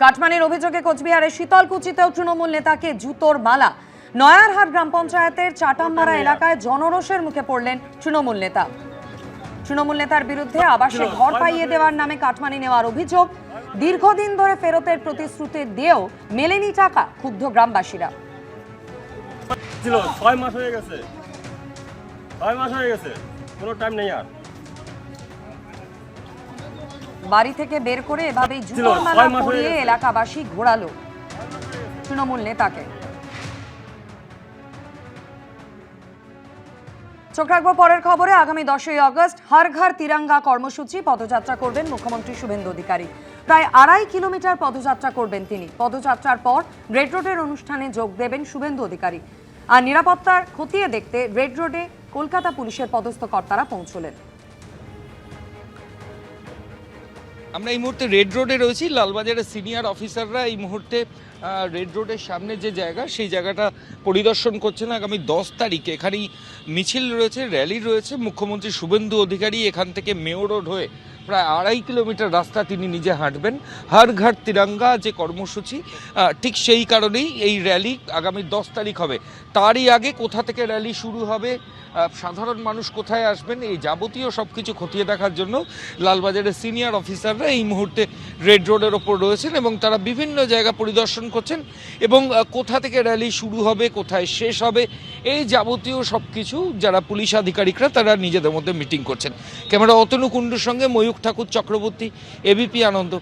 কাটমানির অভিযোগে কোচবিহারের শীতলকুচিতেও তৃণমূল নেতাকে জুতোর মালা। নয়ারহাট গ্রাম পঞ্চায়েতের চাটামমারা এলাকায় জনরোষের মুখে পড়লেন তৃণমূল নেতা। তৃণমূল নেতার বিরুদ্ধে আবাসে ঘর পাইয়ে দেওয়ার নামে কাটমানি নেওয়ার অভিযোগ। দীর্ঘদিন ধরে ফেরতের প্রতিশ্রুতি দিয়েও মেলেনি টাকা। ক্ষুব্ধ গ্রামবাসীরা। 6 মাস হয়ে গেছে, 6 মাস হয়ে গেছে, কোনো টাইম নেই আর। বাড়ি থেকে বের করে এভাবেই জুতোর মালা পরিয়ে এলাকাবাসী ঘোরালো তৃণমূল নেতাকে। চোখ রাখবো পরের খবরে। আগামী 10ই আগস্ট হর ঘর তিরঙ্গা কর্মসূচি পদযাত্রা করবেন মুখ্যমন্ত্রী শুভেন্দু অধিকারী। প্রায় 2.5 কিলোমিটার পদযাত্রা করবেন তিনি। পদযাত্রার পর রেড রোডের অনুষ্ঠানে যোগ দেবেন শুভেন্দু অধিকারী। আর নিরাপত্তার খতিয়ে দেখতে রেড রোডে কলকাতা পুলিশের পদস্থ কর্তারা পৌঁছলেন। আমরা এই মুহূর্তে রেড রোডে রয়েছি। লালবাজারের সিনিয়র অফিসাররা এই মুহূর্তে রেড রোডের সামনে যে জায়গা, সেই জায়গাটা পরিদর্শন করছেন। আগামী 10 তারিখে এখানেই মিছিল রয়েছে, র্যালি রয়েছে। মুখ্যমন্ত্রী শুভেন্দু অধিকারী এখান থেকে মেয়র রোড হয়ে প্রায় 2.5 কিলোমিটার রাস্তা তিনি নিজে হাঁটবেন। হর ঘর তিরঙ্গা যে কর্মসূচি, ঠিক সেই কারণেই এই র্যালি আগামী 10 তারিখ হবে। তারই আগে কোথা থেকে র্যালি শুরু হবে, সাধারণ মানুষ কোথায় আসবেন, এই যাবতীয় সব কিছু খতিয়ে দেখার জন্য লালবাজারের সিনিয়র অফিসাররা এই মুহূর্তে রেড রোডের ওপর রয়েছেন এবং তারা বিভিন্ন জায়গা পরিদর্শন করছেন এবং কোথা থেকে র্যালি শুরু হবে, কোথায় শেষ হবে, এই যাবতীয় সব কিছু যারা পুলিশ আধিকারিকরা তারা নিজেদের মধ্যে মিটিং করছেন। ক্যামেরা অতনু কুণ্ডুর সঙ্গে ময়ূখ ঠাকুর চক্রবর্তী, এবিপি আনন্দ।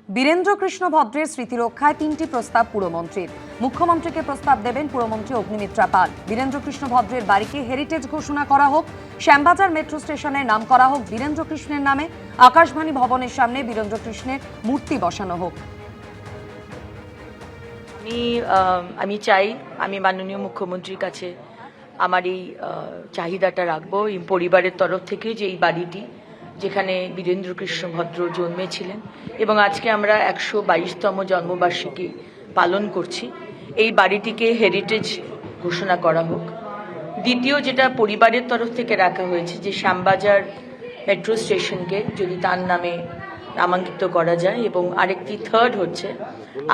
বীরেন্দ্র কৃষ্ণ ভদ্রের স্মৃতি রক্ষায় 3টি প্রস্তাব পুরমন্ত্রীর। মুখ্যমন্ত্রীকে প্রস্তাব দেবেন পুরমন্ত্রী অগ্নিমিত্রা পাল। বীরেন্দ্র কৃষ্ণ ভদ্রের বাড়িকে হেরিটেজ ঘোষণা করা হোক। শ্যামবাজার মেট্রো স্টেশনের নাম করা হোক বীরেন্দ্র কৃষ্ণের নামে। আকাশবাণী ভবনের সামনে বীরেন্দ্র কৃষ্ণের মূর্তি বসানো হোক। আমি চাই, আমি মাননীয় মুখ্যমন্ত্রীর কাছে আমার এই চাহিদাটা রাখবো এই পরিবারের তরফ থেকে, যে এই বাড়িটি যেখানে বীরেন্দ্র কৃষ্ণ ভদ্র জন্মেছিলেন এবং আজকে আমরা 122তম জন্মবার্ষিকী পালন করছি, এই বাড়িটিকে হেরিটেজ ঘোষণা করা হোক। দ্বিতীয় যেটা পরিবারের তরফ থেকে রাখা হয়েছে, যে শ্যামবাজার মেট্রো স্টেশনকে যদি তার নামে নামাঙ্কিত করা যায়, এবং আরেকটি থার্ড হচ্ছে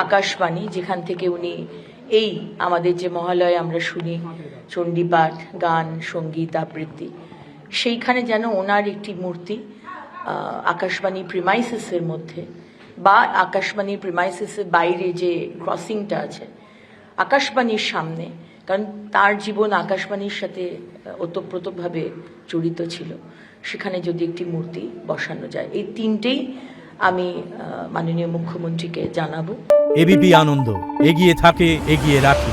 আকাশবাণী, যেখান থেকে উনি এই আমাদের যে মহালয়ে আমরা শুনি চণ্ডীপাঠ, গান, সঙ্গীত, আবৃত্তি, সেইখানে যেন ওনার একটি মূর্তি আকাশবাণী প্রিমাইসেসের মধ্যে বা আকাশবাণী প্রিমাইসেসের বাইরে যে ক্রসিংটা আছে আকাশবাণীর সামনে, কারণ তার জীবন আকাশবাণীর সাথে ওতপ্রোতভাবে জড়িত ছিল, সেখানে যদি একটি মূর্তি বসানো যায়। এই তিনটেই আমি মাননীয় মুখ্যমন্ত্রীকে জানাবো। এবিপি আনন্দ, এগিয়ে থাকে, এগিয়ে রাখে।